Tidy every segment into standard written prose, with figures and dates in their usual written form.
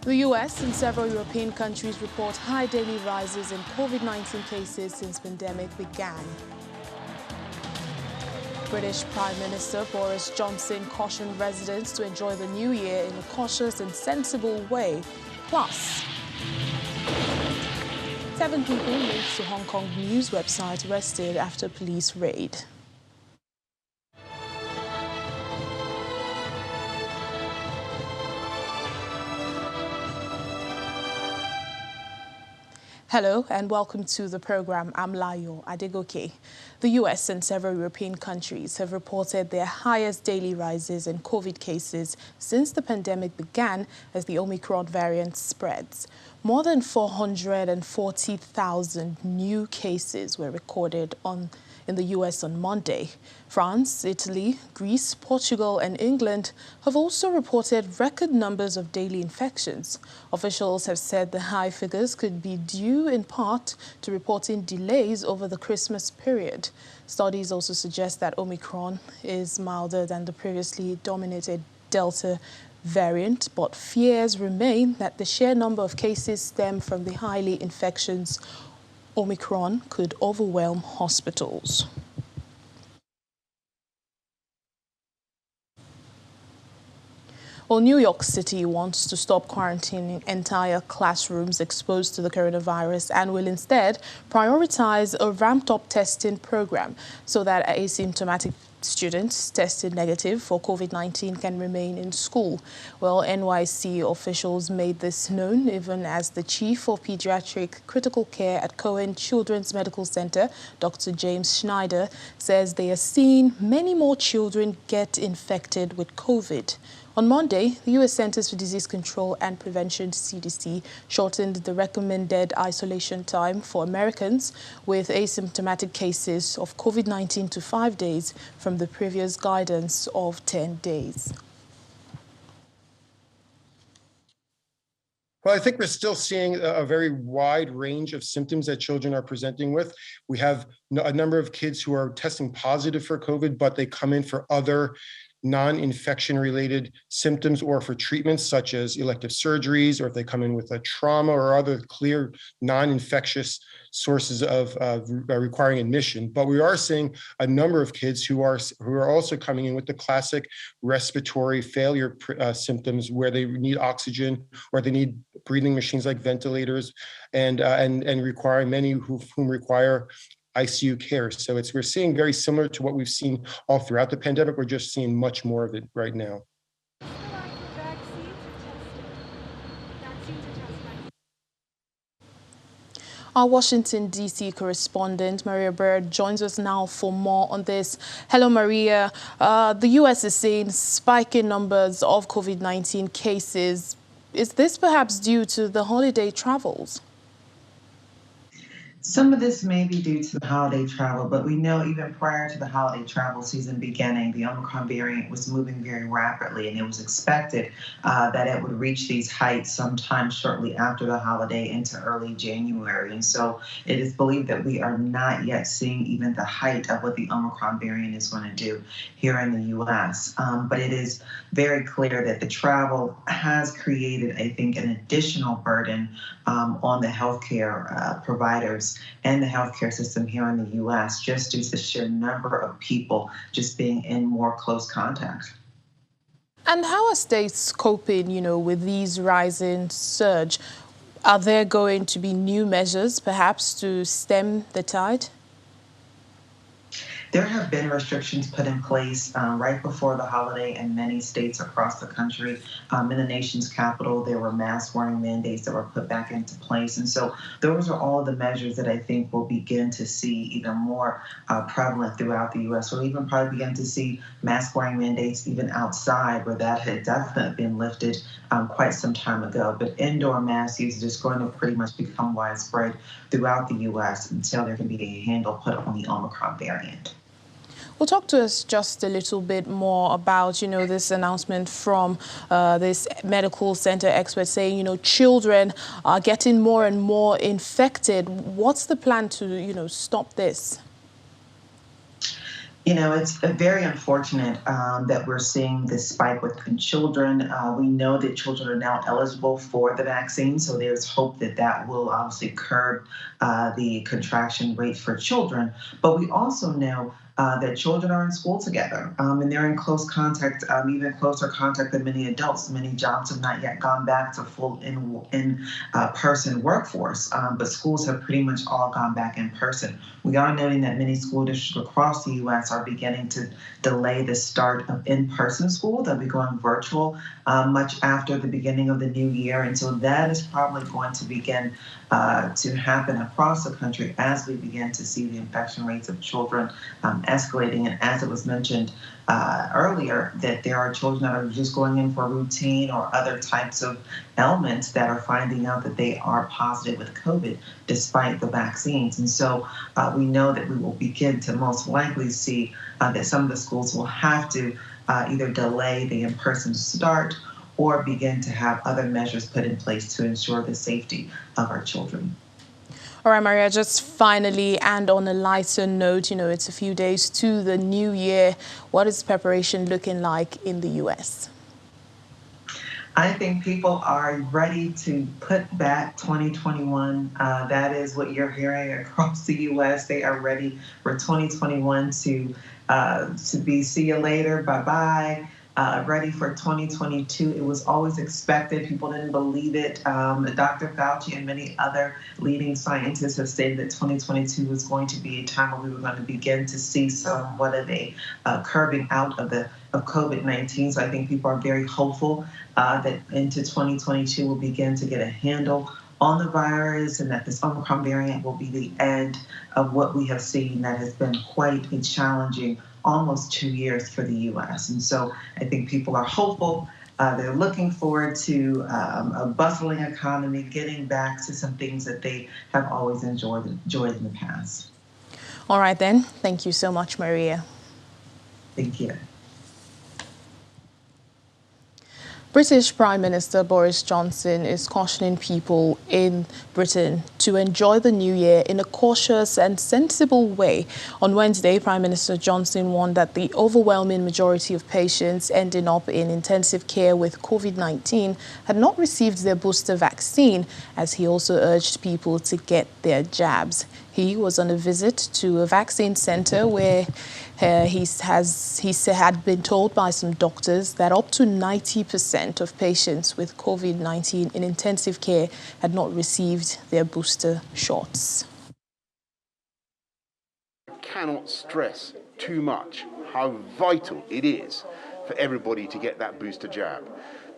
The US and several European countries report high daily rises in COVID-19 cases since the pandemic began. British Prime Minister Boris Johnson cautioned residents to enjoy the new year in a cautious and sensible way. Plus, 7 people linked to Hong Kong news website arrested after police raid. Hello and welcome to the program. I'm Layo Adegoke. The US and several European countries have reported their highest daily rises in COVID cases since the pandemic began as the Omicron variant spreads. More than 440,000 new cases were recorded in the US on Monday. France, Italy, Greece, Portugal and England have also reported record numbers of daily infections. Officials have said the high figures could be due in part to reporting delays over the Christmas period. Studies also suggest that Omicron is milder than the previously dominated Delta variant, but fears remain that the sheer number of cases stem from the highly infectious Omicron could overwhelm hospitals. Well, New York City wants to stop quarantining entire classrooms exposed to the coronavirus and will instead prioritize a ramped-up testing program so that asymptomatic students tested negative for COVID-19 can remain in school. Well, NYC officials made this known even as the chief of pediatric critical care at Cohen Children's Medical Center, Dr. James Schneider, says they are seeing many more children get infected with COVID. On Monday, the U.S. Centers for Disease Control and Prevention, CDC, shortened the recommended isolation time for Americans with asymptomatic cases of COVID-19 to 5 days from the previous guidance of 10 days. Well, I think we're still seeing a very wide range of symptoms that children are presenting with. We have a number of kids who are testing positive for COVID, but they come in for other non-infection related symptoms or for treatments such as elective surgeries, or if they come in with a trauma or other clear non-infectious sources of requiring admission. But we are seeing a number of kids who are also coming in with the classic respiratory failure symptoms where they need oxygen or they need breathing machines like ventilators and requiring many whom require ICU care. So we're seeing very similar to what we've seen all throughout the pandemic. We're just seeing much more of it right now. Our Washington, D.C. correspondent, Maria Bird, joins us now for more on this. Hello, Maria. The U.S. is seeing spiking numbers of COVID-19 cases. Is this perhaps due to the holiday travels? Some of this may be due to the holiday travel, but we know even prior to the holiday travel season beginning, the Omicron variant was moving very rapidly, and it was expected that it would reach these heights sometime shortly after the holiday into early January. And so it is believed that we are not yet seeing even the height of what the Omicron variant is going to do here in the U.S. But it is very clear that the travel has created, I think, an additional burden on the healthcare providers and the healthcare system here in the U.S. just due to the sheer number of people just being in more close contact. And how are states coping, with these rising surge? Are there going to be new measures, perhaps, to stem the tide? There have been restrictions put in place right before the holiday in many states across the country. In the nation's capital, there were mask-wearing mandates that were put back into place. And so those are all of the measures that I think we'll begin to see even more prevalent throughout the U.S. We'll even probably begin to see mask-wearing mandates even outside, where that had definitely been lifted quite some time ago. But indoor mask use is going to pretty much become widespread throughout the U.S. until there can be a handle put on the Omicron variant. Well, talk to us just a little bit more about, this announcement from this medical center expert saying, children are getting more and more infected. What's the plan to, stop this? It's very unfortunate that we're seeing this spike within children. We know that children are now eligible for the vaccine, so there's hope that that will obviously curb the contraction rate for children. But we also know that children are in school together and they're in close contact, even closer contact than many adults. Many jobs have not yet gone back to full in-person workforce, but schools have pretty much all gone back in person. We are noting that many school districts across the U.S. are beginning to delay the start of in-person school. They'll be going virtual much after the beginning of the new year. And so that is probably going to begin to happen across the country as we begin to see the infection rates of children escalating. And as it was mentioned earlier, that there are children that are just going in for routine or other types of ailments that are finding out that they are positive with COVID despite the vaccines. And so we know that we will begin to most likely see that some of the schools will have to either delay the in-person start or begin to have other measures put in place to ensure the safety of our children. All right, Maria, just finally, and on a lighter note, it's a few days to the new year. What is preparation looking like in the U.S.? I think people are ready to put back 2021. That is what you're hearing across the U.S. They are ready for 2021 to be see you later, bye-bye. Ready for 2022. It was always expected. People didn't believe it. Dr. Fauci and many other leading scientists have stated that 2022 was going to be a time where we were going to begin to see somewhat of a curbing out of COVID-19. So I think people are very hopeful that into 2022 we'll begin to get a handle on the virus and that this Omicron variant will be the end of what we have seen that has been quite a challenging almost 2 years for the U.S. And so I think people are hopeful. They're looking forward to a bustling economy, getting back to some things that they have always enjoyed in the past. All right, then. Thank you so much, Maria. Thank you. British Prime Minister Boris Johnson is cautioning people in Britain to enjoy the new year in a cautious and sensible way. On Wednesday, Prime Minister Johnson warned that the overwhelming majority of patients ending up in intensive care with COVID-19 had not received their booster vaccine, as he also urged people to get their jabs. He was on a visit to a vaccine center where he had been told by some doctors that up to 90% of patients with COVID-19 in intensive care had not received their booster shots. I cannot stress too much how vital it is for everybody to get that booster jab,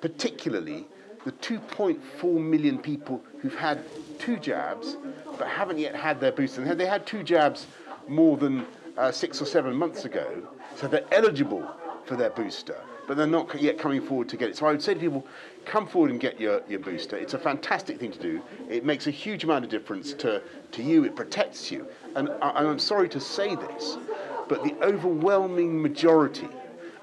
particularly the 2.4 million people who've had 2 jabs but haven't yet had their booster. They had 2 jabs more than 6 or 7 months ago, so they're eligible for their booster, but they're not yet coming forward to get it. So I would say to people, come forward and get your booster. It's a fantastic thing to do. It makes a huge amount of difference to you. It protects you. And I'm sorry to say this, but the overwhelming majority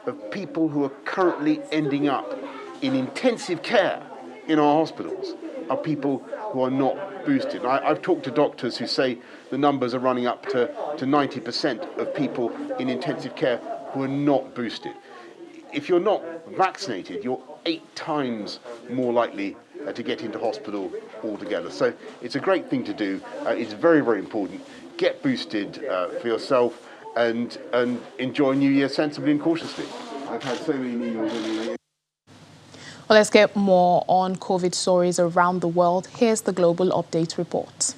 of people who are currently ending up in intensive care in our hospitals are people who are not boosted. I've talked to doctors who say the numbers are running up to 90% of people in intensive care who are not boosted. If you're not vaccinated, you're 8 times more likely to get into hospital altogether. So it's a great thing to do. It's very, very important. Get boosted for yourself and enjoy New Year sensibly and cautiously. I've had so many emails. Well, let's get more on COVID stories around the world. Here's the Global Update report.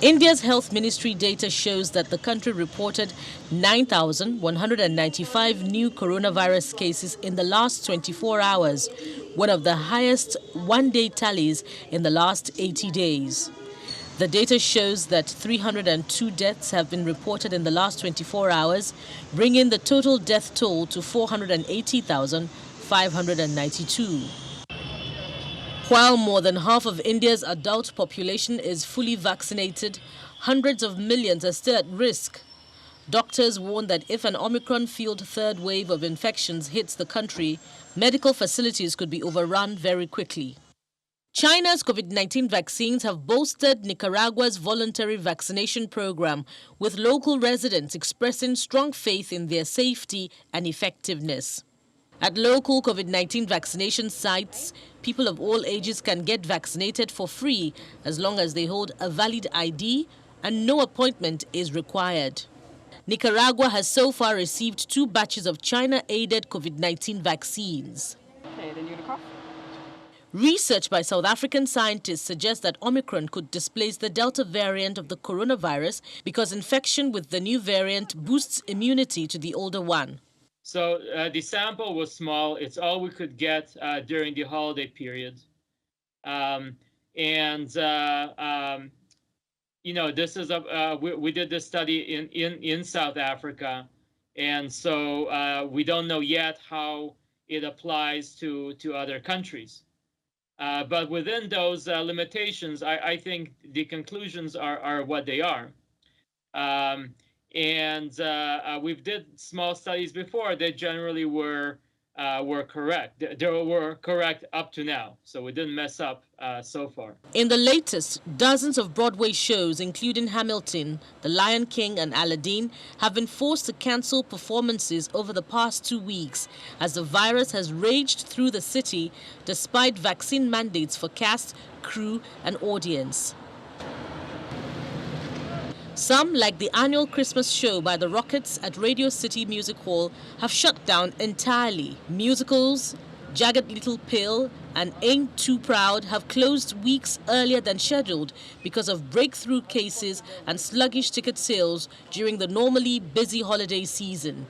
India's health ministry data shows that the country reported 9,195 new coronavirus cases in the last 24 hours, one of the highest one-day tallies in the last 80 days. The data shows that 302 deaths have been reported in the last 24 hours, bringing the total death toll to 480,592. While more than half of India's adult population is fully vaccinated, hundreds of millions are still at risk. Doctors warn that if an Omicron-fueled third wave of infections hits the country, medical facilities could be overrun very quickly. China's COVID-19 vaccines have bolstered Nicaragua's voluntary vaccination program, with local residents expressing strong faith in their safety and effectiveness. At local COVID-19 vaccination sites, people of all ages can get vaccinated for free as long as they hold a valid ID and no appointment is required. Nicaragua has so far received 2 batches of China-aided COVID-19 vaccines. Okay, then you're gonna cough. Research by South African scientists suggests that Omicron could displace the Delta variant of the coronavirus because infection with the new variant boosts immunity to the older one. So the sample was small. It's all we could get during the holiday period. You know, this is we did this study in South Africa, and so we don't know yet how it applies to other countries. But within those limitations, I think the conclusions are what they are. We've did small studies before. They generally were correct. They were correct up to now, so we didn't mess up so far. In the latest, dozens of Broadway shows, including Hamilton, The Lion King and Aladdin, have been forced to cancel performances over the past 2 weeks as the virus has raged through the city despite vaccine mandates for cast, crew and audience. Some, like the annual Christmas show by the Rockets at Radio City Music Hall, have shut down entirely. Musicals, Jagged Little Pill and Ain't Too Proud have closed weeks earlier than scheduled because of breakthrough cases and sluggish ticket sales during the normally busy holiday season.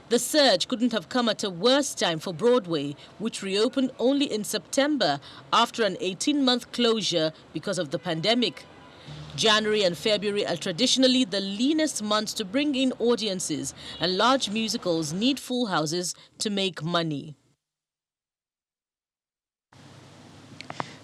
The surge couldn't have come at a worse time for Broadway, which reopened only in September after an 18-month closure because of the pandemic. January and February are traditionally the leanest months to bring in audiences, and large musicals need full houses to make money.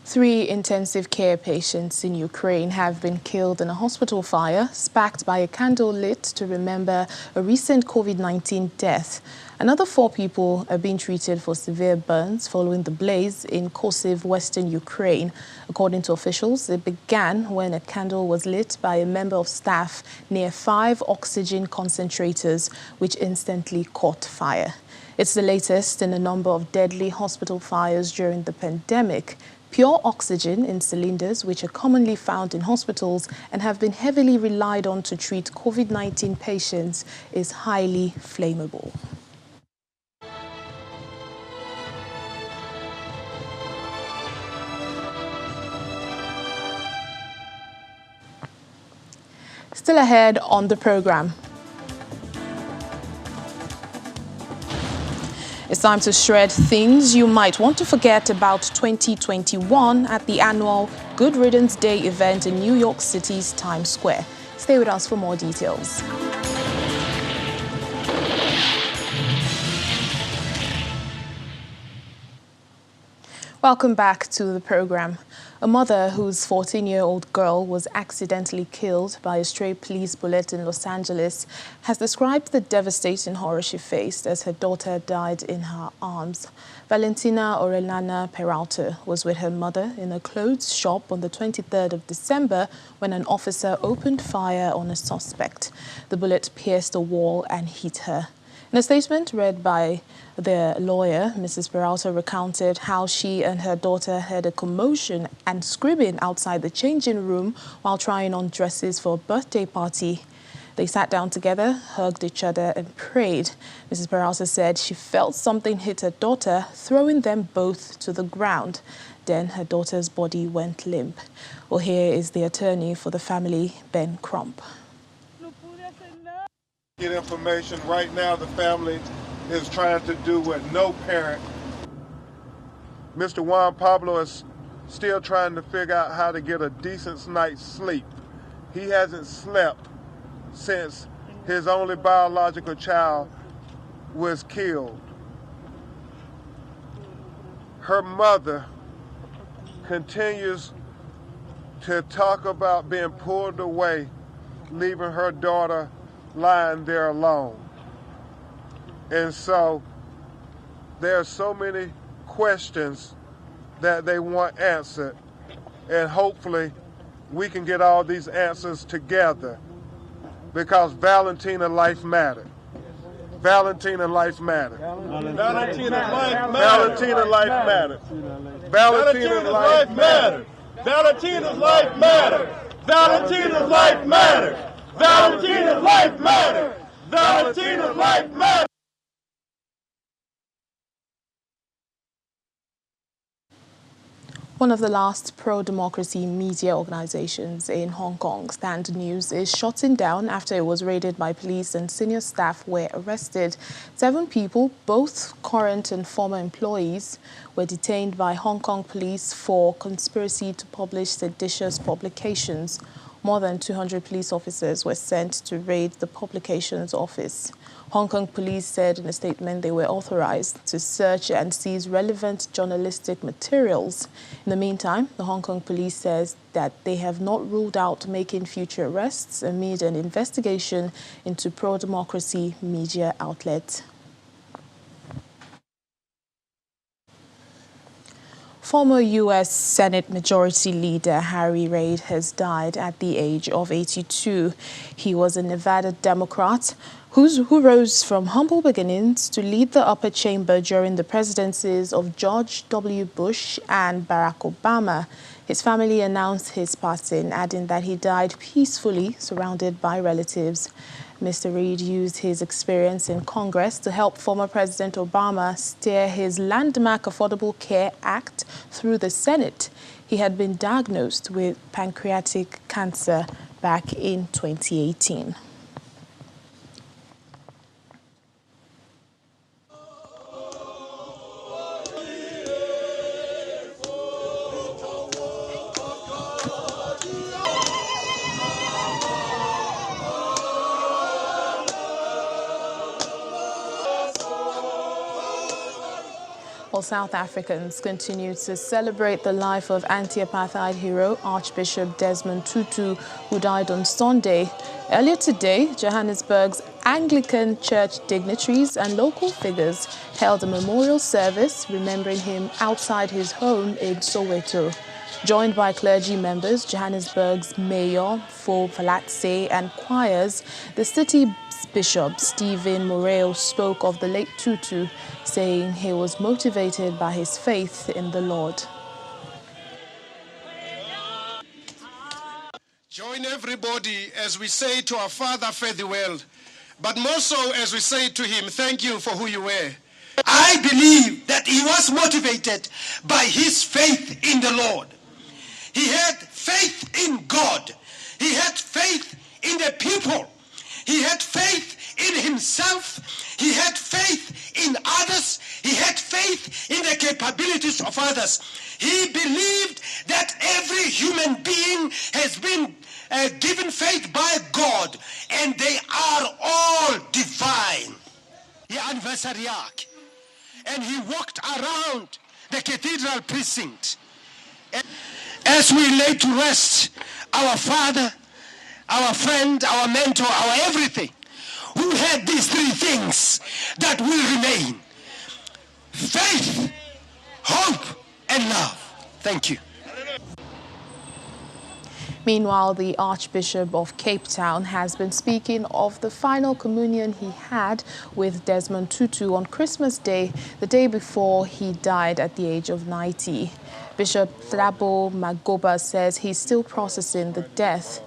3 intensive care patients in Ukraine have been killed in a hospital fire sparked by a candle lit to remember a recent COVID-19 death. Another 4 people are being treated for severe burns following the blaze in Kosiv, western Ukraine. According to officials, it began when a candle was lit by a member of staff near 5 oxygen concentrators, which instantly caught fire. It's the latest in a number of deadly hospital fires during the pandemic. Pure oxygen in cylinders, which are commonly found in hospitals and have been heavily relied on to treat COVID-19 patients, is highly flammable. Still ahead on the program. It's time to shred things you might want to forget about 2021 at the annual Good Riddance Day event in New York City's Times Square. Stay with us for more details. Welcome back to the program. A mother whose 14-year-old girl was accidentally killed by a stray police bullet in Los Angeles has described the devastating horror she faced as her daughter died in her arms. Valentina Orellana Peralta was with her mother in a clothes shop on the 23rd of December when an officer opened fire on a suspect. The bullet pierced a wall and hit her. In a statement read by their lawyer, Mrs. Peralta recounted how she and her daughter heard a commotion and screaming outside the changing room while trying on dresses for a birthday party. They sat down together, hugged each other and prayed. Mrs. Peralta said she felt something hit her daughter, throwing them both to the ground. Then her daughter's body went limp. Well, here is the attorney for the family, Ben Crump. Get information. Right now, the family is trying to do what no parent. Mr. Juan Pablo is still trying to figure out how to get a decent night's sleep. He hasn't slept since his only biological child was killed. Her mother continues to talk about being pulled away, leaving her daughter lying there alone. And so there are so many questions that they want answered. And hopefully we can get all these answers together, because Valentina life mattered. Valentina life mattered. Valentina life mattered. Valentina life mattered. Valentina's life mattered. Valentina's life mattered. Valentina's life mattered. Valentina's life mattered. Valentina's life mattered. One of the last pro-democracy media organizations in Hong Kong, Stand News, is shutting down after it was raided by police and senior staff were arrested. 7 people, both current and former employees, were detained by Hong Kong police for conspiracy to publish seditious publications. More than 200 police officers were sent to raid the publications office. Hong Kong police said in a statement they were authorized to search and seize relevant journalistic materials. In the meantime, the Hong Kong police says that they have not ruled out making future arrests amid an investigation into pro-democracy media outlets. Former U.S. Senate Majority Leader Reid has died at the age of 82. He was a Nevada Democrat who rose from humble beginnings to lead the upper chamber during the presidencies of George W. Bush and Barack Obama. His family announced his passing, adding that he died peacefully, surrounded by relatives. Mr. Reid used his experience in Congress to help former President Obama steer his landmark Affordable Care Act through the Senate. He had been diagnosed with pancreatic cancer back in 2018. Well, South Africans continue to celebrate the life of anti-apartheid hero Archbishop Desmond Tutu, who died on Sunday. Earlier today, Johannesburg's Anglican Church dignitaries and local figures held a memorial service remembering him outside his home in Soweto. Joined by clergy members, Johannesburg's Mayor Fo Falatse and choirs, the city Bishop Stephen Moreo spoke of the late Tutu, saying he was motivated by his faith in the Lord. Join everybody as we say to our Father, fare thee well, but more so as we say to him, thank you for who you were. I believe that he was motivated by his faith in the Lord. He had faith in God. He had faith in the people. He had faith in himself. He had faith in others. He had faith in the capabilities of others. He believed that every human being has been given faith by God, and they are all divine. And he walked around the cathedral precinct. As we lay to rest our father, our friend, our mentor, our everything, who had these 3 things that will remain: faith, hope, and love. Thank you. Meanwhile, the Archbishop of Cape Town has been speaking of the final communion he had with Desmond Tutu on Christmas Day, the day before he died at the age of 90. Bishop Thabo Magoba says he's still processing the death.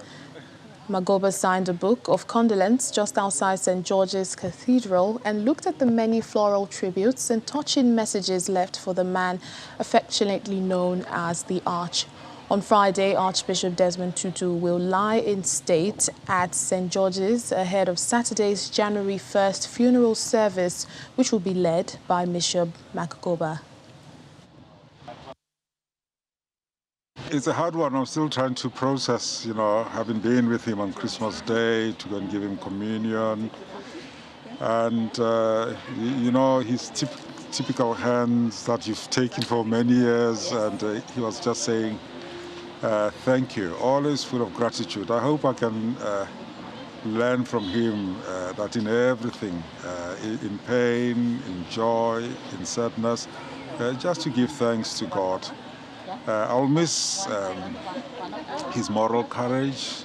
Magoba signed a book of condolence just outside St. George's Cathedral and looked at the many floral tributes and touching messages left for the man affectionately known as the Arch. On Friday, Archbishop Desmond Tutu will lie in state at St. George's ahead of Saturday's January 1st funeral service, which will be led by Bishop Magoba. It's a hard one. I'm still trying to process, having been with him on Christmas Day to go and give him communion. And, his typical hands that you've taken for many years. And he was just saying, thank you, always full of gratitude. I hope I can learn from him that in everything, in pain, in joy, in sadness, just to give thanks to God. I'll miss his moral courage.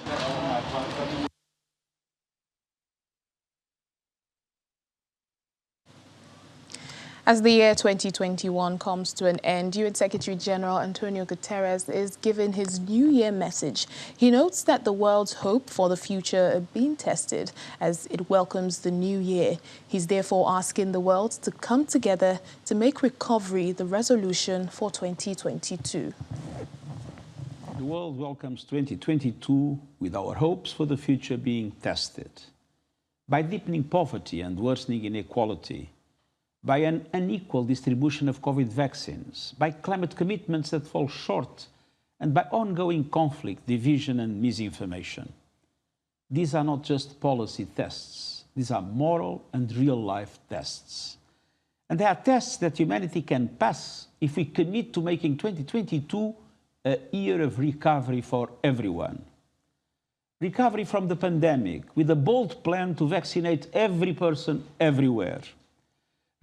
As the year 2021 comes to an end, UN Secretary General Antonio Gutteres is giving his New Year message. He notes that the world's hope for the future are being tested as it welcomes the new year. He's therefore asking the world to come together to make recovery the resolution for 2022. The world welcomes 2022 with our hopes for the future being tested. By deepening poverty and worsening inequality, by an unequal distribution of COVID vaccines, by climate commitments that fall short, and by ongoing conflict, division, and misinformation. These are not just policy tests. These are moral and real-life tests. And they are tests that humanity can pass if we commit to making 2022 a year of recovery for everyone. Recovery from the pandemic, with a bold plan to vaccinate every person everywhere.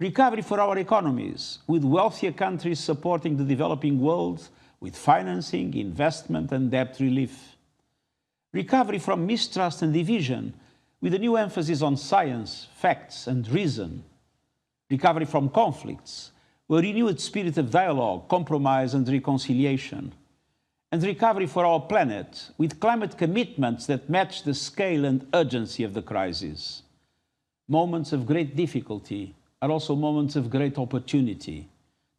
Recovery for our economies, with wealthier countries supporting the developing world with financing, investment, and debt relief. Recovery from mistrust and division, with a new emphasis on science, facts, and reason. Recovery from conflicts, with a renewed spirit of dialogue, compromise, and reconciliation. And recovery for our planet, with climate commitments that match the scale and urgency of the crisis. Moments of great difficulty are also moments of great opportunity,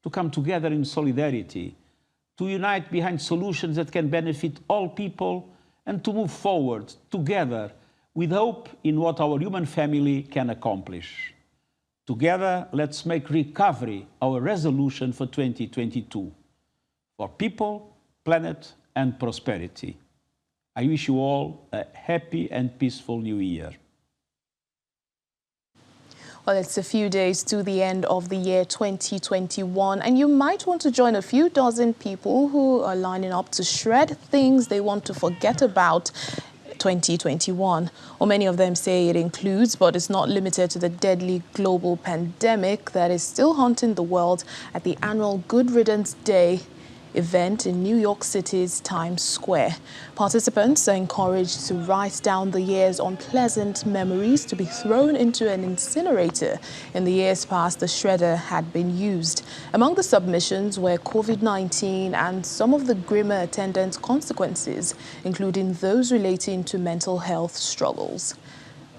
to come together in solidarity, to unite behind solutions that can benefit all people, and to move forward together with hope in what our human family can accomplish. Together, let's make recovery our resolution for 2022, for people, planet, and prosperity. I wish you all a happy and peaceful new year. Well, it's a few days to the end of the year 2021, and you might want to join a few dozen people who are lining up to shred things they want to forget about 2021. Or many of them say it includes, but it's not limited to, the deadly global pandemic that is still haunting the world at the annual Good Riddance Day event in New York City's Times Square. Participants are encouraged to write down the year's unpleasant memories to be thrown into an incinerator. In the years past, the shredder had been used. Among the submissions were COVID-19 and some of the grimmer attendant consequences, including those relating to mental health struggles.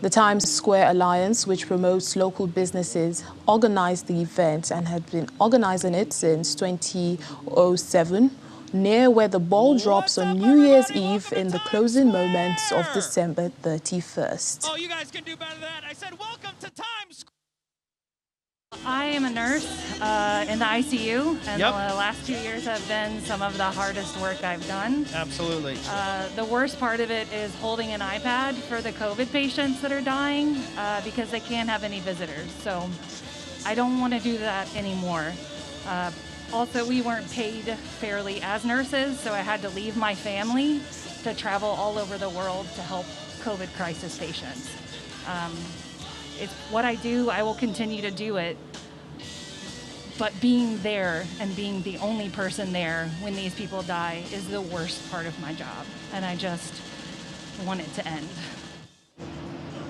The Times Square Alliance, which promotes local businesses, organized the event and had been organizing it since 2007, near where the ball drops on New Year's Eve in the closing moments of December 31st. Oh, you guys can do better than that. I said, welcome to Times Square. I am a nurse in the ICU, and the last 2 years have been some of the hardest work I've done. Absolutely. The worst part of it is holding an iPad for the COVID patients that are dying because they can't have any visitors. So I don't want to do that anymore. Also, we weren't paid fairly as nurses, so I had to leave my family to travel all over the world to help COVID crisis patients. It's what I do. I will continue to do it. But being there and being the only person there when these people die is the worst part of my job. And I just want it to end.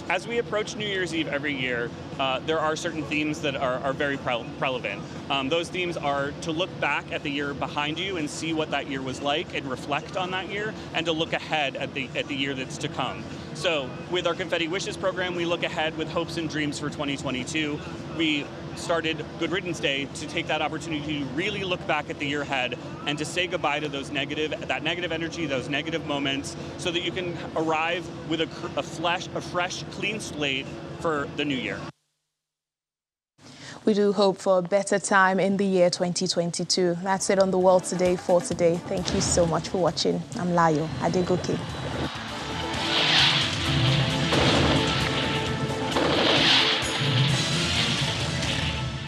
As we approach New Year's Eve every year, there are certain themes that are very relevant. Those themes are to look back at the year behind you and see what that year was like and reflect on that year, and to look ahead at the year that's to come. So with our Confetti Wishes program, we look ahead with hopes and dreams for 2022. We started Good Riddance Day to take that opportunity to really look back at the year ahead and to say goodbye to that negative energy, those negative moments, so that you can arrive with a fresh, clean slate for the new year. We do hope for a better time in the year 2022. That's it on The World Today for today. Thank you so much for watching. I'm Layo Adegoke.